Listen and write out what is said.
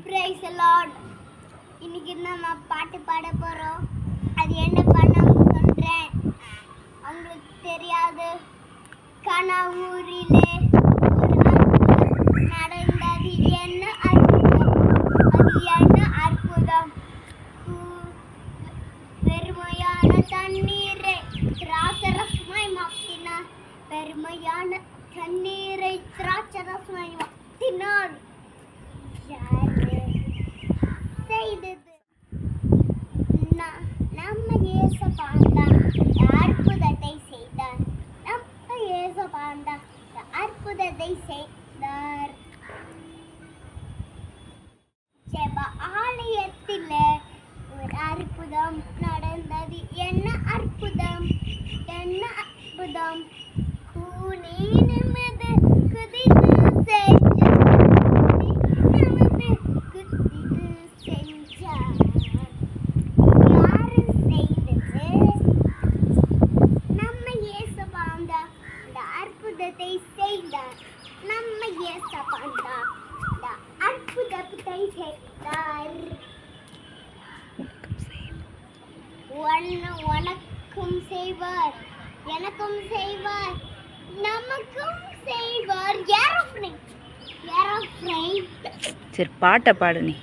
Praise the Lord. இன்னைக்கு நம்ம பாட்டு பாட போறோம். அது என்ன பண்ணாம சொல்றேன். உங்களுக்கு தெரியாது. கனவூரிலே ஒரு நடந்தது என்ன அற்புதம். அது என்ன அற்புதம். பெருமையான தண்ணீரை திராட்சரசமாய் மாற்றினார். பெருமையான தண்ணீரை திராட்சரசமாய் மாற்றினார். செய்தது நம்ம ஏசப்பாண்டா அற்புதத்தை செய்தார். நம்ம ஏசப்பாண்டா அற்புதத்தை செய்தார். ஜெப ஆலயத்தில் ஒரு அற்புதம் நடந்தது. என்ன அற்புதம். என்ன அற்புதம். கூனி நிமிர்ந்து குதித்து செஞ்சார். அற்புதத்தை செய்தார். நம்ம ஏசப்பாண்டா அற்புதத்தை செய்தார். உனக்கும் செய்வார், எனக்கும் செய்வார், நமக்கும் செய்வார். சரி பாட்டை பாடு நீ.